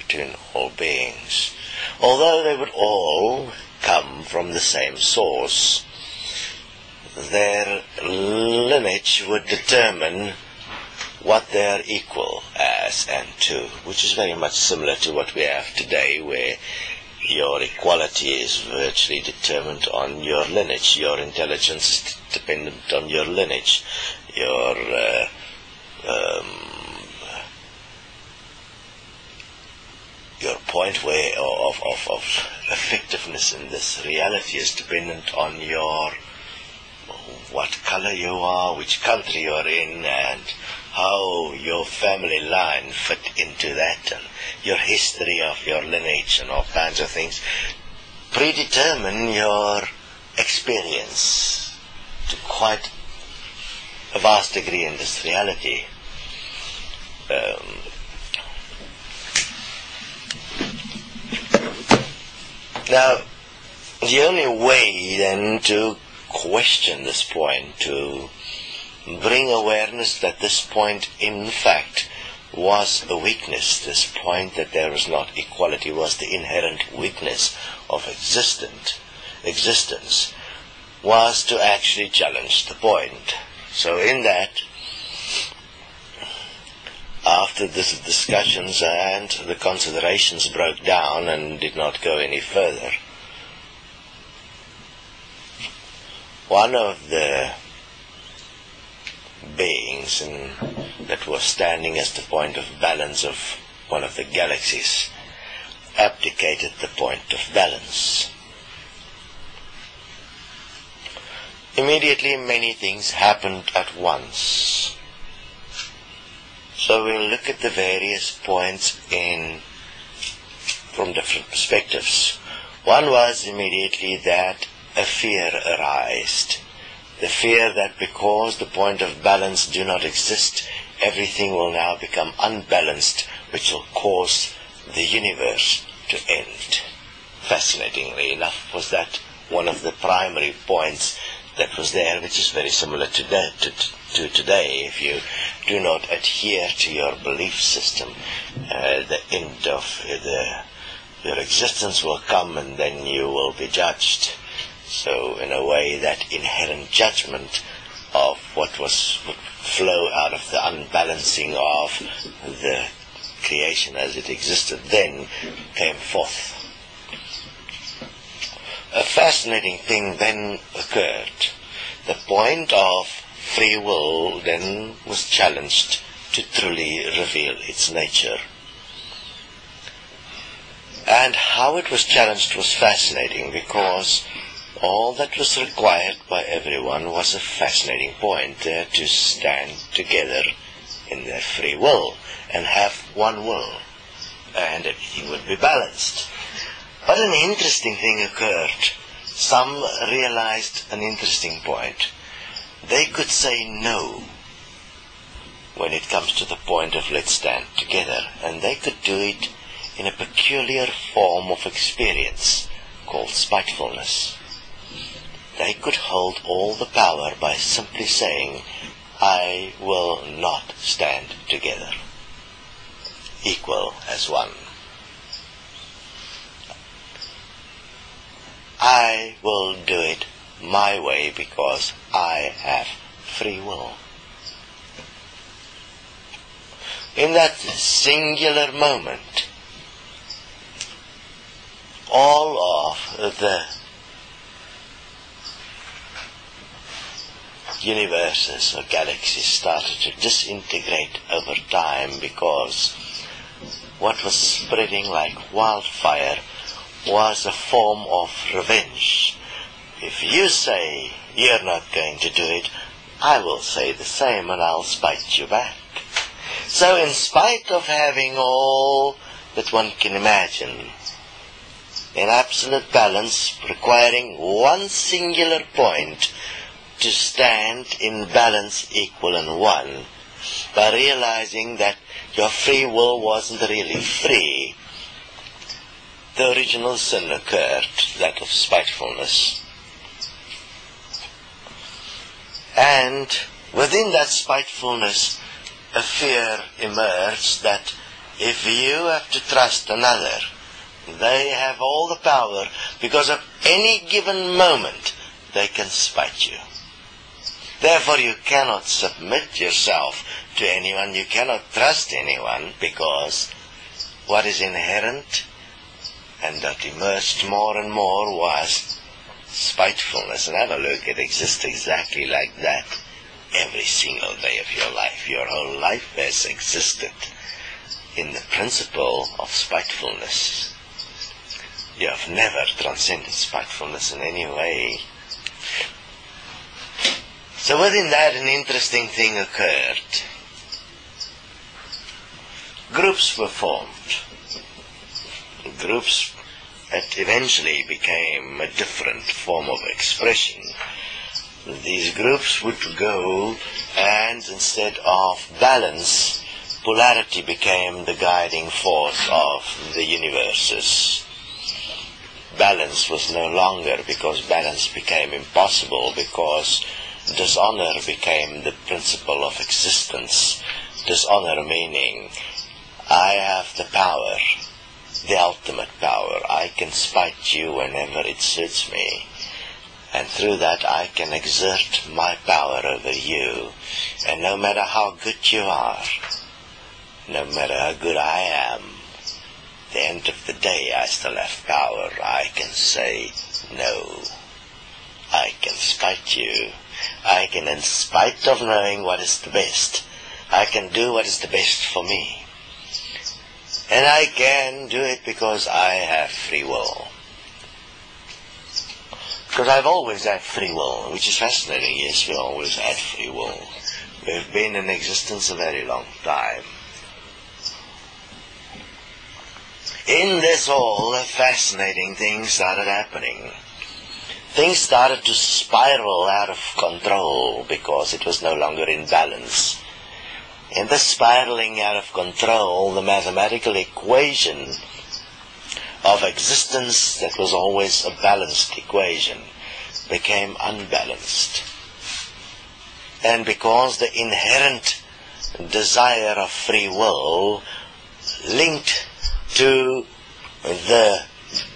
between all beings. Although they would all come from the same source, their lineage would determine what they are equal as and to, which is very much similar to what we have today, where your equality is virtually determined on your lineage. Your intelligence is dependent on your lineage. Your point of effectiveness in this reality is dependent on your what color you are, which country you are in, and how your family line fit into that, and your history of your lineage and all kinds of things predetermine your experience to quite a vast degree in this reality. Now, the only way then to question this point, to bring awareness that this point in fact was a weakness, this point that there was not equality was the inherent weakness of existence, was to actually challenge the point. So in that, after the discussions and the considerations broke down and did not go any further, one of the beings that was standing as the point of balance of one of the galaxies abdicated the point of balance. Immediately many things happened at once. So we'll look at the various points from different perspectives. One was immediately that a fear arised. The fear that because the point of balance do not exist, everything will now become unbalanced, which will cause the universe to end. Fascinatingly enough, was that one of the primary points that was there, which is very similar to today. If you do not adhere to your belief system, the end of your existence will come, and then you will be judged. So in a way, that inherent judgment of what would flow out of the unbalancing of the creation as it existed then came forth. A fascinating thing then occurred. The point of free will then was challenged to truly reveal its nature. And how it was challenged was fascinating, because all that was required by everyone was a fascinating point there to stand together in their free will and have one will, and everything would be balanced. But an interesting thing occurred. Some realized an interesting point. They could say no when it comes to the point of let's stand together, and they could do it in a peculiar form of experience called spitefulness. They could hold all the power by simply saying, I will not stand together, equal as one. I will do it my way because I have free will. In that singular moment, all of the universes or galaxies started to disintegrate over time, because what was spreading like wildfire was a form of revenge. If you say you're not going to do it, I will say the same and I'll spite you back. So in spite of having all that one can imagine, in absolute balance, requiring one singular point to stand in balance, equal and one, by realizing that your free will wasn't really free, the original sin occurred, that of spitefulness. And within that spitefulness, a fear emerged that If you have to trust another, they have all the power, because at any given moment they can spite you. Therefore you cannot submit yourself to anyone, you cannot trust anyone, because what is inherent and that emerged more and more was spitefulness. And have a look, it exists exactly like that every single day of your life. Your whole life has existed in the principle of spitefulness. You have never transcended spitefulness in any way. So within that, an interesting thing occurred. Groups were formed. Groups that eventually became a different form of expression. These groups would go, and instead of balance, polarity became the guiding force of the universes. Balance was no longer, because balance became impossible, because dishonor became the principle of existence. Dishonor meaning, I have the power, the ultimate power. I can spite you whenever it suits me. And through that I can exert my power over you. And no matter how good you are, no matter how good I am, at the end of the day I still have power. I can say no. I can spite you. I can, in spite of knowing what is the best, I can do what is the best for me. And I can do it because I have free will. Because I've always had free will, which is fascinating. Yes, we always had free will. We've been in existence a very long time. In this all, a fascinating thing started happening. Things started to spiral out of control because it was no longer in balance. In the spiraling out of control, the mathematical equation of existence that was always a balanced equation became unbalanced. And because the inherent desire of free will linked to the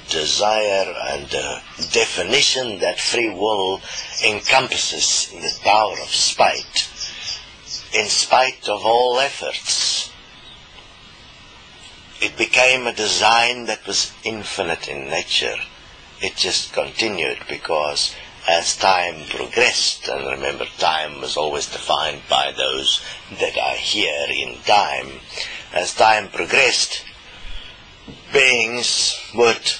desire and the definition that free will encompasses in the power of spite, in spite of all efforts, it became a design that was infinite in nature. It just continued because as time progressed, and remember time was always defined by those that are here in time, as time progressed, beings would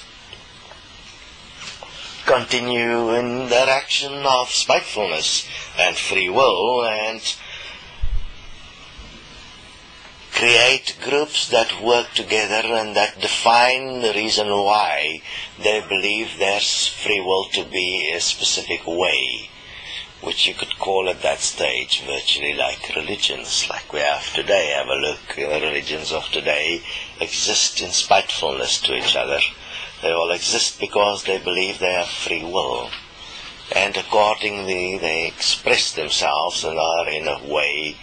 continue in the direction of spitefulness and free will and create groups that work together and that define the reason why they believe there's free will to be a specific way, which you could call at that stage virtually like religions, like we have today. Have a look, the religions of today exist in spitefulness to each other. They all exist because they believe they have free will, and accordingly they express themselves and are in a way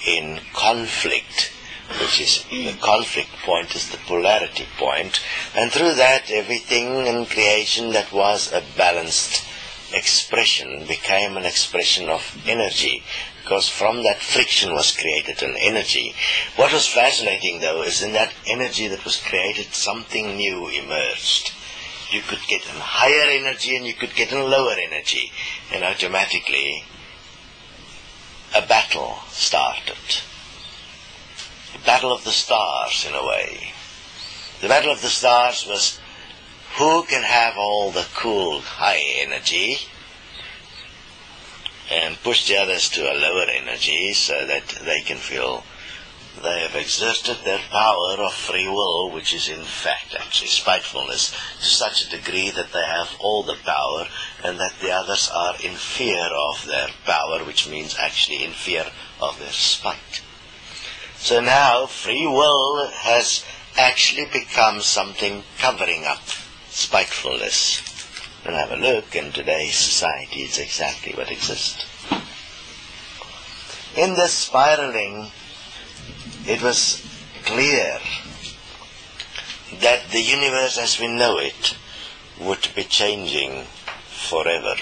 in conflict, which is the conflict point is the polarity point, and through that everything in creation that was a balanced expression became an expression of energy, because from that friction was created an energy. What was fascinating though is in that energy that was created something new emerged. You could get a higher energy and you could get a lower energy, and automatically a battle started. The battle of the stars, in a way. The battle of the stars was who can have all the cool, high energy and push the others to a lower energy so that they can feel they have exerted their power of free will, which is in fact actually spitefulness, to such a degree that they have all the power and that the others are in fear of their power, which means actually in fear of their spite. So now free will has actually become something covering up spitefulness. And have a look, in today's society it's exactly what exists. In this spiraling, it was clear that the universe as we know it would be changing forever.